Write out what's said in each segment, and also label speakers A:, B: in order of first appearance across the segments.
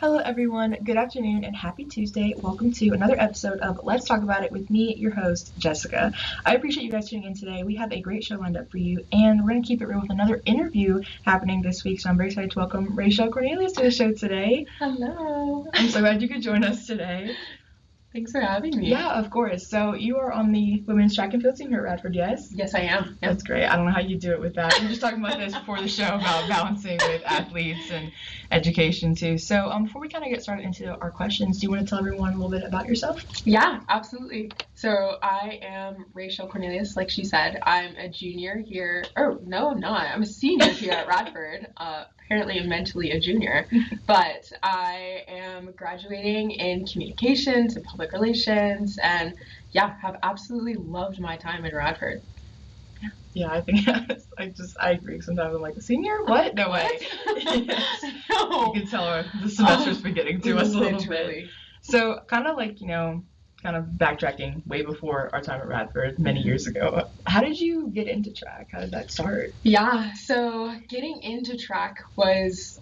A: Hello everyone, good afternoon and happy Tuesday. Welcome to another episode of Let's Talk About It with me, your host, Jessica. I appreciate you guys tuning in today. We have a great show lined up for you and we're going to keep it real with another interview happening this week. So I'm very excited to welcome Raichelle Cornelius to the show today.
B: Hello.
A: I'm so glad you could join us today.
B: Thanks for having me.
A: Yeah, of course. So you are on the women's track and field team here at Radford, yes?
B: Yes, I am.
A: That's great. I don't know how you do it with that. We were just talking about this before the show about balancing with athletes and education too. So before we kind of get started into our questions, do you want to tell everyone a little bit about yourself?
B: Yeah, absolutely. So I am Raichelle Cornelius, like she said. I'm a junior here. Oh, no, I'm not. I'm a senior here at Radford. Apparently mentally a junior, but I am graduating in communications and public relations, and yeah, have absolutely loved my time in Radford.
A: Yeah, I think I agree. Sometimes I'm like, a senior? What? No way. Yes.
B: No.
A: You can tell the semester's been getting to us a little
B: Literally.
A: bit. So kind of like, kind of backtracking way before our time at Radford many years ago. How did you get into track? How did that start?
B: Yeah, so getting into track was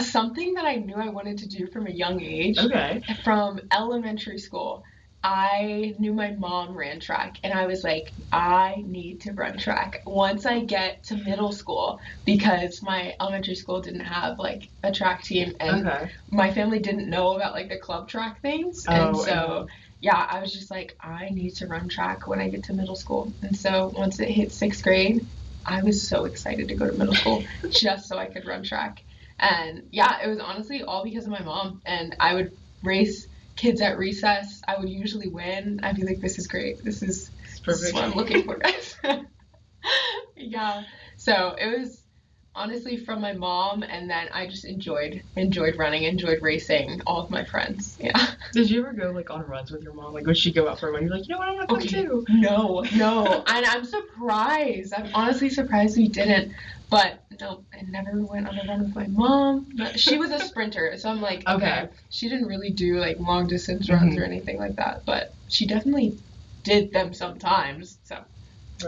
B: something that I knew I wanted to do from a young age.
A: Okay.
B: From elementary school, I knew my mom ran track, and I was like, I need to run track once I get to middle school, because my elementary school didn't have like a track team, and my family didn't know about like the club track things, and so yeah, I was just like, I need to run track when I get to middle school. And so once it hit 6th grade, I was so excited to go to middle school just so I could run track. And yeah, it was honestly all because of my mom. And I would race kids at recess. I would usually win. I'd be like, this is great. This is what I'm looking for, guys. Yeah. So it was honestly from my mom, and then I just enjoyed running, enjoyed racing, all of my friends. Yeah.
A: Did you ever go like on runs with your mom? Like would she go out for a run? You're like, you know what, I want to come too.
B: No. And I'm surprised. I'm honestly surprised we didn't. But no, I never went on a run with my mom. She was a sprinter, so I'm like, okay. She didn't really do like long distance runs or anything like that, but she definitely did them sometimes. So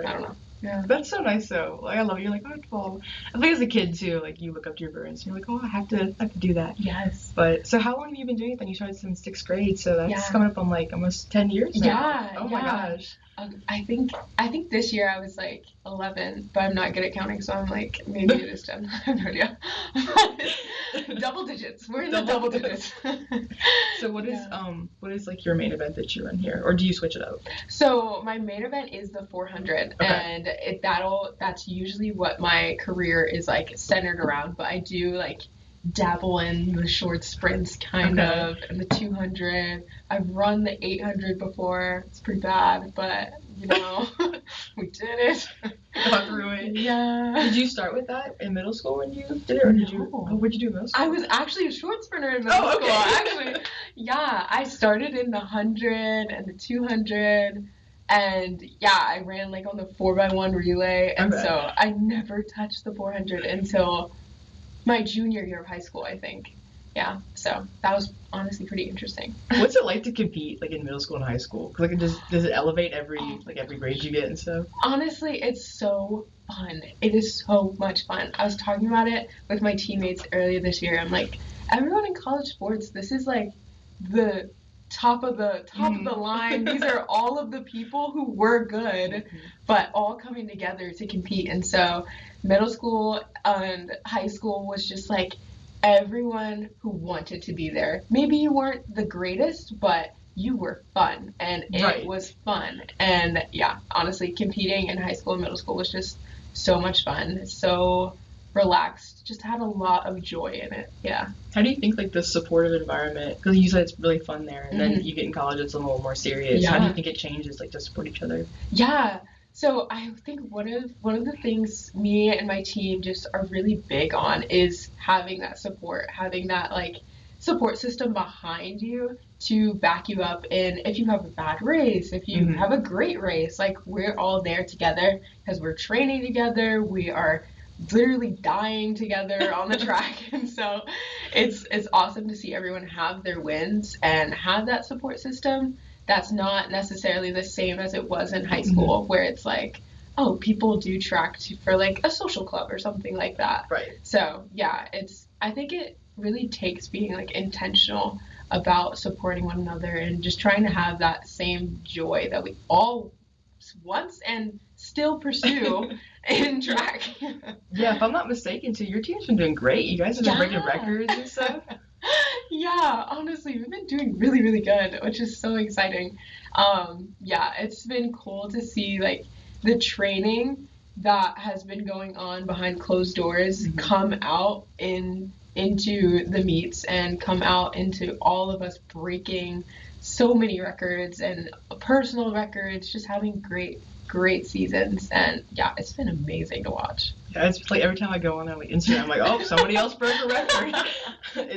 B: I don't know. Yeah.
A: That's so nice though. Like I love it. You're like, well, I think as a kid too, like you look up to your parents and you're like, oh, I have to do that.
B: Yes.
A: But so how long have you been doing it then? You started since 6th grade, so that's coming up on like almost 10 years now.
B: Yeah.
A: Oh my gosh.
B: I think this year I was like 11, but I'm not good at counting, so I'm like, maybe it is 10. I have no idea. Double digits. We're in the double digits.
A: So what is like your main event that you run here, or do you switch it up?
B: So my main event is the 400, and that's usually what my career is like centered around. But I do like dabble in the short sprints kind of, and the 200. I've run the 800 before. It's pretty bad, but we did it.
A: Got through it.
B: Yeah.
A: Did you start with that in middle school when you did it, or did you? Oh, what'd you do in middle school?
B: I was actually a short sprinter in middle school. Actually, yeah, I started in the 100 and the 200. And yeah, I ran like on the 4x1 relay, and so I never touched the 400 until my junior year of high school, I think. Yeah, so that was honestly pretty interesting.
A: What's it like to compete like in middle school and high school? Like, does it elevate every grade you get and stuff?
B: Honestly, it's so fun. It is so much fun. I was talking about it with my teammates earlier this year. I'm like, everyone in college sports, this is like the top of the line. These are all of the people who were good, but all coming together to compete. And so middle school and high school was just like everyone who wanted to be there. Maybe you weren't the greatest, but you were fun, and it was fun. And yeah, honestly, competing in high school and middle school was just so much fun, so relaxed, just had a lot of joy in it. Yeah.
A: How do you think like the supportive environment, because you said it's really fun there, and then you get in college, it's a little more serious. How do you think it changes like to support each other?
B: Yeah. So I think one of the things me and my team just are really big on is having that support, having that like support system behind you to back you up in if you have a bad race, if you have a great race. Like we're all there together because we're training together, we are literally dying together on the track, and so it's awesome to see everyone have their wins and have that support system. That's not necessarily the same as it was in high school, where it's like, oh, people do track for like a social club or something like that.
A: Right.
B: So yeah, I think really takes being like intentional about supporting one another and just trying to have that same joy that we all once and still pursue in track.
A: Yeah, if I'm not mistaken, too, your team's been doing great. You guys have been breaking records and stuff.
B: Yeah, honestly, we've been doing really, really good, which is so exciting. Yeah, it's been cool to see like the training that has been going on behind closed doors come out into the meets and come out into all of us breaking so many records and personal records, just having great seasons. And yeah, it's been amazing to watch.
A: Yeah, it's like every time I go on there, like Instagram, I'm like, oh, somebody else broke a record.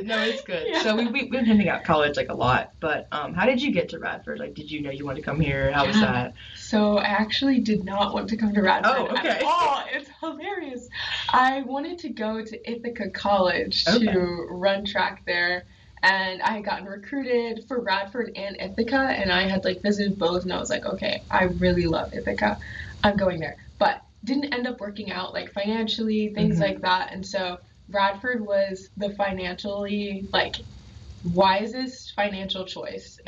A: No, it's good.
B: Yeah.
A: So we've been hitting out college like a lot, but how did you get to Radford? Like, did you know you wanted to come here? How was that?
B: So I actually did not want to come to Radford
A: okay.
B: at all. It's hilarious. I wanted to go to Ithaca College to run track there. And I had gotten recruited for Radford and Ithaca, and I had like visited both, and I was like, okay, I really love Ithaca. I'm going there. But didn't end up working out like financially, things like that. And so Radford was the financially like wisest financial choice.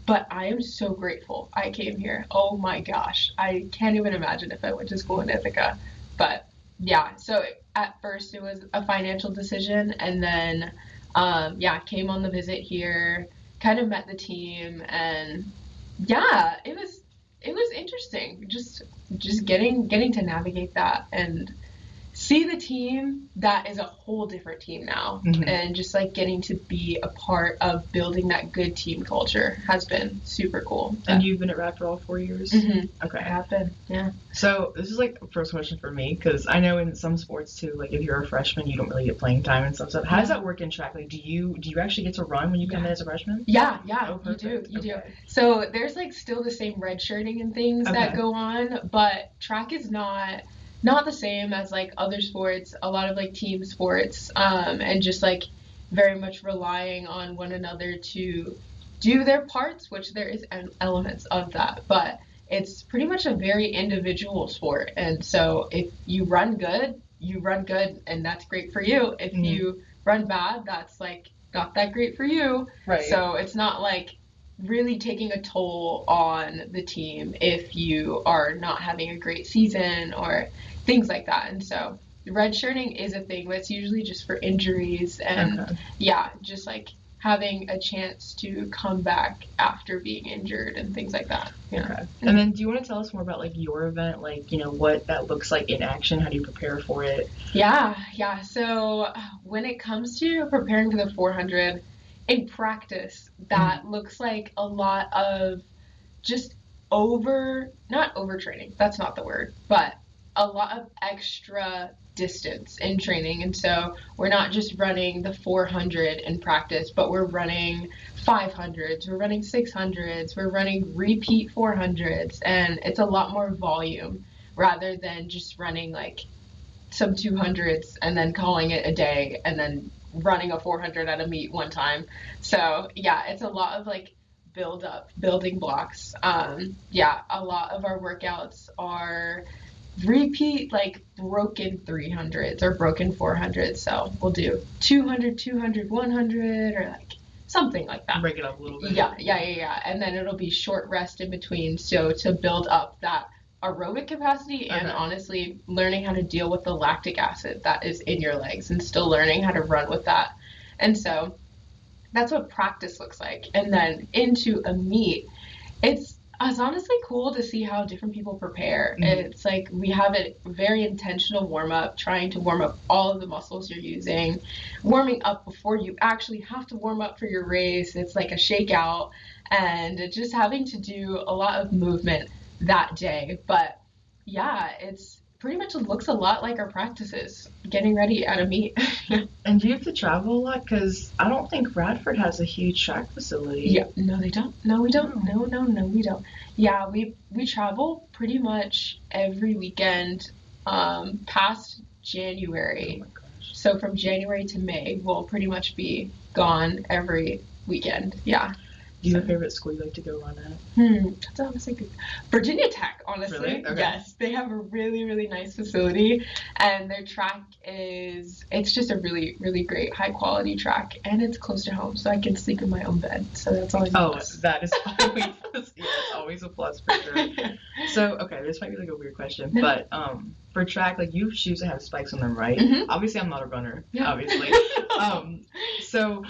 B: But I am so grateful I came here. Oh my gosh. I can't even imagine if I went to school in Ithaca. But yeah, so at first it was a financial decision, and then came on the visit here, kind of met the team, and yeah, it was interesting. Just getting to navigate that and see the team that is a whole different team now, and just like getting to be a part of building that good team culture has been super cool.
A: And you've been at Radford all 4 years? Okay.
B: I have been, yeah.
A: So this is like the first question for me, because I know in some sports too, like if you're a freshman, you don't really get playing time and stuff. So how does that work in track? Like, do you actually get to run when you come in as a freshman?
B: Yeah,
A: Oh,
B: you do. So there's like still the same red shirting and things that go on, but track is not the same as like other sports, a lot of like team sports, and just like very much relying on one another to do their parts, which there is elements of that, but it's pretty much a very individual sport. And so if you run good, and that's great for you. If you run bad, that's like not that great for you.
A: Right.
B: So it's not like really taking a toll on the team if you are not having a great season or things like that. And so redshirting is a thing that's usually just for injuries and just like having a chance to come back after being injured and things like that.
A: Okay. And then do you want to tell us more about like your event, like, you know, what that looks like in action? How do you prepare for it?
B: Yeah. So when it comes to preparing for the 400 in practice, that looks like a lot of just not overtraining, that's not the word, but a lot of extra distance in training. And so we're not just running the 400 in practice, but we're running 500s, we're running 600s, we're running repeat 400s, and it's a lot more volume rather than just running like some 200s and then calling it a day and then running a 400 at a meet one time. So yeah, it's a lot of like building blocks. A lot of our workouts are repeat like broken 300s or broken 400s. So we'll do 200, 200, 100, or like something like that.
A: Break it up a little bit.
B: Yeah. And then it'll be short rest in between. So to build up that aerobic capacity and honestly learning how to deal with the lactic acid that is in your legs and still learning how to run with that. And so that's what practice looks like. And then into a meet, it's honestly cool to see how different people prepare. It's like we have a very intentional warm up, trying to warm up all of the muscles you're using, warming up before you actually have to warm up for your race. It's like a shakeout, and just having to do a lot of movement that day. But yeah, it's pretty much looks a lot like our practices, getting ready at a meet.
A: And do you have to travel a lot? Because I don't think Radford has a huge track facility.
B: Yeah, no, they don't. No, we don't. No, we don't. Yeah, we travel pretty much every weekend past January.
A: Oh my gosh.
B: So from January to May, we'll pretty much be gone every weekend. Yeah.
A: Do you have a favorite school you like to go run at?
B: That's honestly good. Virginia Tech, honestly.
A: Really? Okay.
B: Yes, they have a really, really nice facility, and their track it's just a really, really great, high quality track, and it's close to home, so I can sleep in my own bed. So that's always a plus.
A: That is always a plus for sure. So, okay, this might be like a weird question, but for track, like you have shoes that have spikes on them, right?
B: Mm-hmm.
A: Obviously, I'm not a runner,
B: Yeah.
A: obviously. So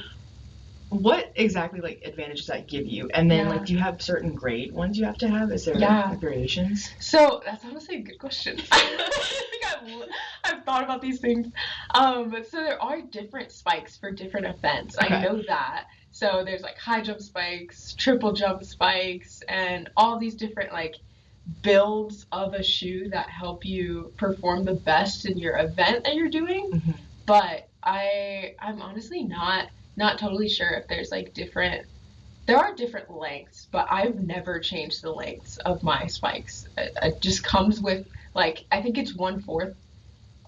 A: what exactly like advantage does that give you? And then like do you have certain grade ones you have to have? Is there like, variations?
B: So that's honestly a good question. I think I've thought about these things. So there are different spikes for different events.
A: Okay.
B: I know that. So there's like high jump spikes, triple jump spikes, and all these different like builds of a shoe that help you perform the best in your event that you're doing.
A: Mm-hmm.
B: But I'm honestly not totally sure if there's like there are different lengths, but I've never changed the lengths of my spikes. It just comes with like, I think it's 1/4,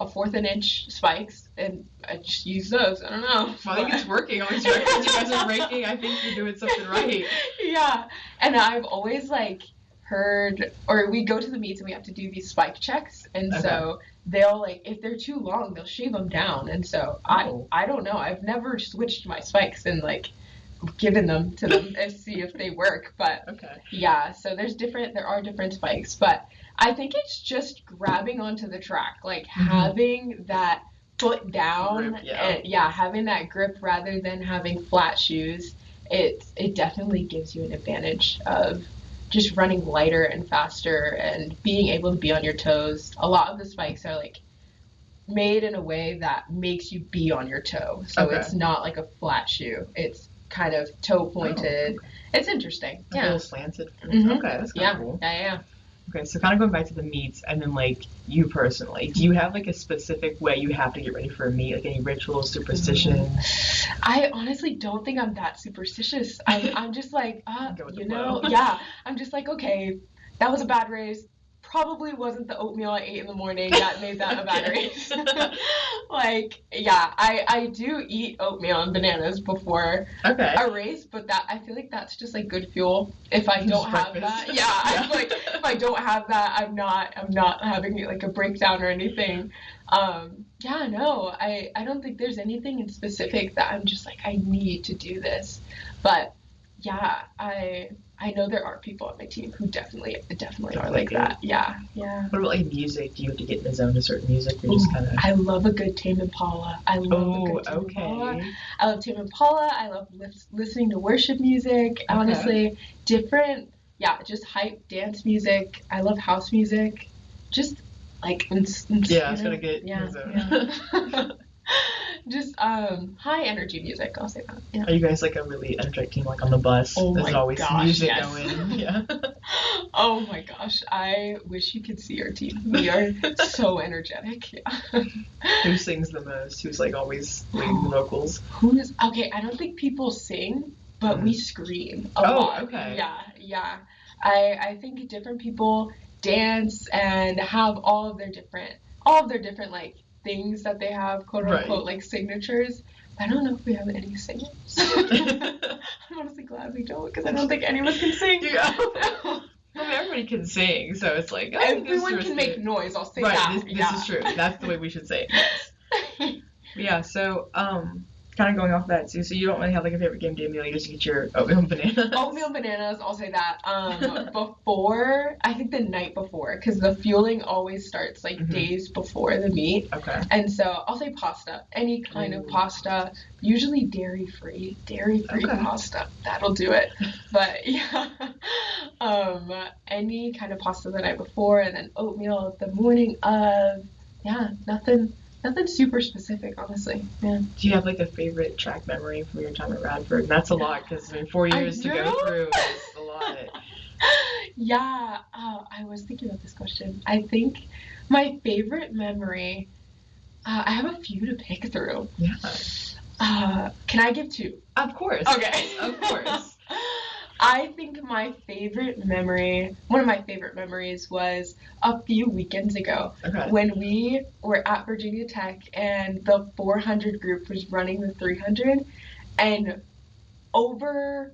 B: a 1/4 inch spikes, and I just use those. I don't know.
A: Well, I think it's working. Always you guys are breaking. I think you're doing something right.
B: Yeah, and I've always like heard, or we go to the meets and we have to do these spike checks, and so they'll like, if they're too long, they'll shave them down, and so I don't know. I've never switched my spikes and like given them to them and see if they work, but yeah. So there are different spikes, but I think it's just grabbing onto the track, like having that foot down, grip, and having that grip rather than having flat shoes. It definitely gives you an advantage of just running lighter and faster and being able to be on your toes. A lot of the spikes are like made in a way that makes you be on your toe. So it's not like a flat shoe. It's kind of toe pointed. Oh, okay. It's interesting.
A: Like a little slanted.
B: Mm-hmm.
A: Okay, that's kind of cool.
B: Yeah.
A: Okay, so kind of going back to the meets, and then like you personally, do you have like a specific way you have to get ready for a meet? Like any rituals, superstitions?
B: I honestly don't think I'm that superstitious. I'm just like, I'm just like, okay, that was a bad race. Probably wasn't the oatmeal I ate in the morning that made that a bad race. Like, yeah, I do eat oatmeal and bananas before a race, but I feel like that's just like good fuel. If I don't have that, I feel like if I don't have that, I'm not having like a breakdown or anything. I don't think there's anything in specific that I'm just like, I need to do this. But yeah, I know there are people on my team who definitely are like that. Yeah.
A: What about like music? Do you have to get in the zone to certain music? Or just kind of?
B: I love a good Tame Impala. I love Tame Impala. I love listening to worship music. Honestly, different, just hype dance music. I love house music. Just like
A: it's gonna get in the zone.
B: Just high energy music, I'll say that. Yeah.
A: Are you guys like a really energetic team, like on the bus? There's always music going. Yeah.
B: Oh my gosh, I wish you could see our team. We are so energetic. Yeah.
A: Who sings the most? Who's like always leading the vocals?
B: I don't think people sing, but we scream a lot.
A: Okay.
B: Yeah. I think different people dance and have all of their different like things that they have, quote unquote, like signatures. I don't know if we have any singers. I'm honestly glad we don't, because I don't think anyone can sing.
A: Yeah. I mean, everybody can sing, so it's like
B: everyone can make noise. I'll say that.
A: This is true. That's the way we should say it. Yeah. So kind of going off that too. So you don't really have like a favorite game day meal. You just get your oatmeal and bananas.
B: Oatmeal and bananas. I'll say that. I think the night before, because the fueling always starts like days before the meet.
A: Okay.
B: And so I'll say pasta. Any kind of pasta. Usually dairy-free pasta. That'll do it. But yeah, any kind of pasta the night before, and then oatmeal the morning of. Yeah, nothing super specific, honestly. Yeah.
A: Do you have like a favorite track memory from your time at Radford? And that's a lot, because 4 years to go through is a lot.
B: Yeah. I was thinking about this question. I think my favorite memory. I have a few to pick through.
A: Yeah.
B: Can I give 2?
A: Of course.
B: Okay.
A: Of course.
B: I think one of my favorite memories was a few weekends ago when we were at Virginia Tech and the 400 group was running the 300, and over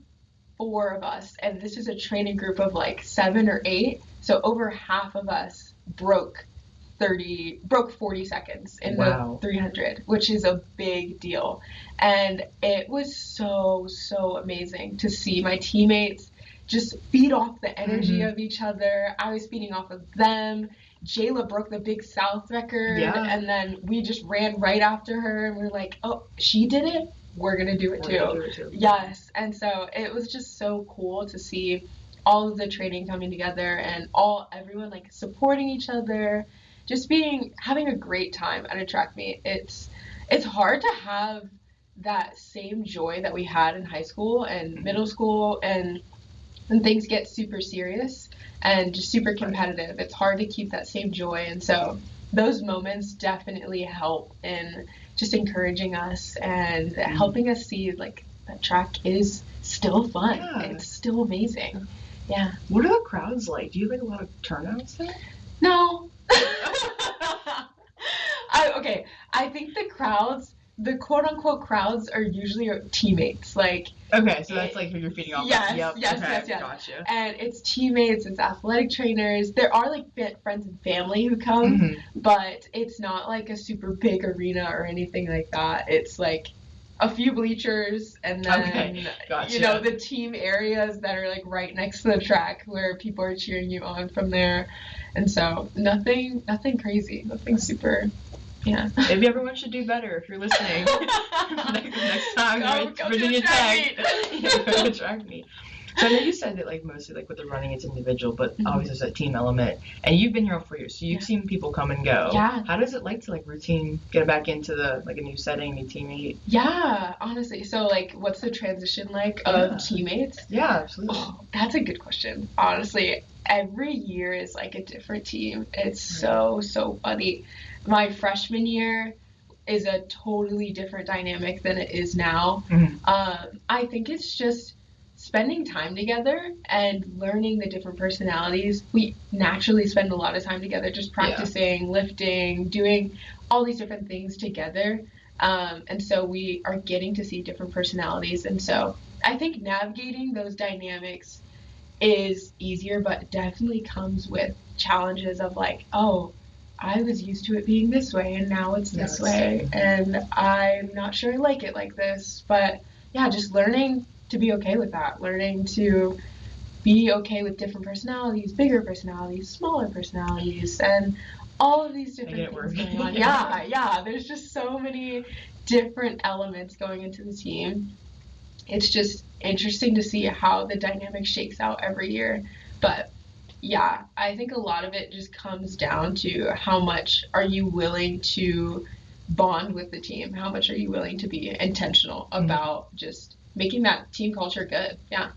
B: 4 of us, and this is a training group of like 7 or 8. So over half of us broke 40 seconds in the 300, which is a big deal. And it was so amazing to see my teammates just feed off the energy of each other. I was feeding off of them. Jayla broke the Big South record, and then we just ran right after her, and we were like, oh, she did it, we're gonna do it too. Yes. And so it was just so cool to see all of the training coming together and everyone like supporting each other, just having a great time at a track meet. It's hard to have that same joy that we had in high school and middle school, and when things get super serious and just super competitive, it's hard to keep that same joy. And so those moments definitely help in just encouraging us and helping us see like that track is still fun. Yeah. It's still amazing. Yeah.
A: What are the crowds like? Do you have like a lot of turnouts there?
B: No. I think the quote unquote crowds are usually teammates. Like,
A: okay, so that's like who you're feeding off.
B: Yes.
A: Gotcha.
B: And it's teammates, it's athletic trainers. There are like friends and family who come, but it's not like a super big arena or anything like that. It's like a few bleachers, and then the team areas that are like right next to the track where people are cheering you on from there. And so nothing crazy, nothing super. Yeah.
A: Maybe everyone should do better if you're listening. next time,
B: go
A: Virginia Tech.
B: Go
A: to track meet. So I know you said that like mostly like with the running it's individual, but always there's that team element. And you've been here for years, so you've seen people come and go.
B: Yeah.
A: How does it like to like routine get back into the like a new setting, new teammate?
B: Yeah, honestly. So like, what's the transition like of teammates?
A: Yeah, absolutely.
B: Oh, that's a good question. Honestly, every year is like a different team. It's so funny. My freshman year is a totally different dynamic than it is now. I think it's just spending time together and learning the different personalities. We naturally spend a lot of time together just practicing, lifting, doing all these different things together. And so we are getting to see different personalities. And so I think navigating those dynamics is easier, but definitely comes with challenges of like, oh, I was used to it being this way and now it's this way, and I'm not sure I like it like this. But yeah, just learning to be okay with that, learning to be okay with different personalities, bigger personalities, smaller personalities, and all of these different things going on. Yeah, there's just so many different elements going into the team. It's just interesting to see how the dynamic shakes out every year. But yeah, I think a lot of it just comes down to how much are you willing to bond with the team? How much are you willing to be intentional about just making that team culture good? Yeah.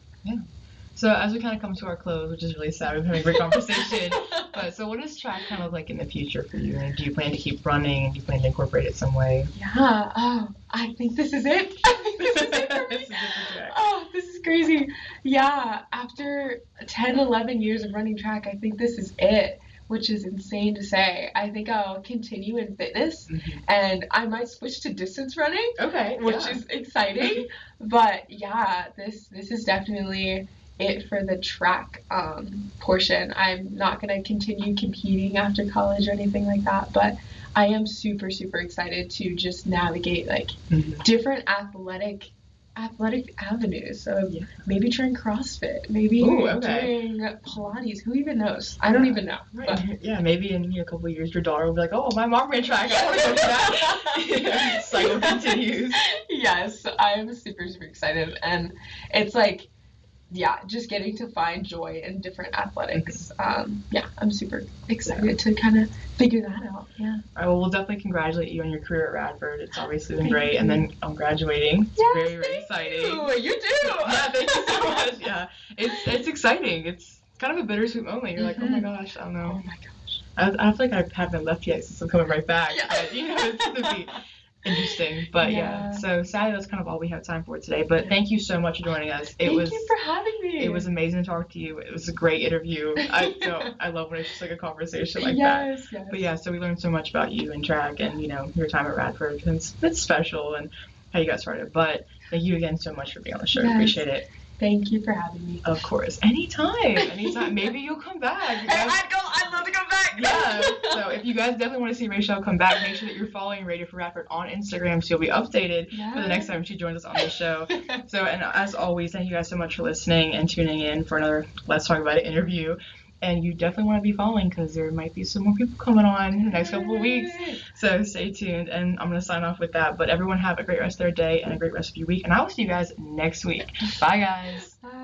A: So as we kind of come to our close, which is really sad, we've had a great conversation. But so what is track kind of like in the future for you? And do you plan to keep running? Do you plan to incorporate it some way?
B: Yeah. Oh, I think this is it. Oh, this is crazy. Yeah. After 10, 11 years of running track, I think this is it, which is insane to say. I think I'll continue in fitness, and I might switch to distance running.
A: Okay.
B: Which is exciting. But yeah, this is definitely it for the track portion. I'm not going to continue competing after college or anything like that, but I am super excited to just navigate like different athletic avenues. So maybe trying CrossFit, maybe doing Pilates. Who even knows? I don't even know.
A: Right. Yeah, maybe in a couple of years your daughter will be like, oh, my mom ran track, I want to go to that. Cycle continues.
B: Yes, I am super excited, and it's like, yeah, just getting to find joy in different athletics. I'm super excited to kind of figure that out. Yeah.
A: All right, well, we'll definitely congratulate you on your career at Radford. It's obviously been great. And then on graduating. It's very exciting.
B: You do.
A: Yeah, thank you so much. Yeah. It's exciting. It's kind of a bittersweet moment. You're like, oh my gosh, I don't know.
B: Oh my gosh.
A: I feel like I haven't left yet since I'm coming right back. Yeah. But, it's going to be interesting. But so sadly that's kind of all we have time for today, but thank you so much for joining us.
B: Thank you for having me.
A: It was amazing to talk to you. It was a great interview. I love when it's just like a conversation like that. Yes. But yeah, so we learned so much about you and track and your time at Radford, and it's special and how you got started. But thank you again so much for being on the show. Appreciate it.
B: Thank you for having me.
A: Of course. Anytime. Maybe you'll come back.
B: I'd love to come back.
A: Yeah. So if you guys definitely want to see Raichelle come back, make sure that you're following Radio for Radford on Instagram so you'll be updated for the next time she joins us on the show. So, and as always, thank you guys so much for listening and tuning in for another Let's Talk About It interview. And you definitely want to be following because there might be some more people coming on in the next couple of weeks. So stay tuned. And I'm going to sign off with that. But everyone have a great rest of their day and a great rest of your week. And I will see you guys next week. Bye, guys.
B: Bye.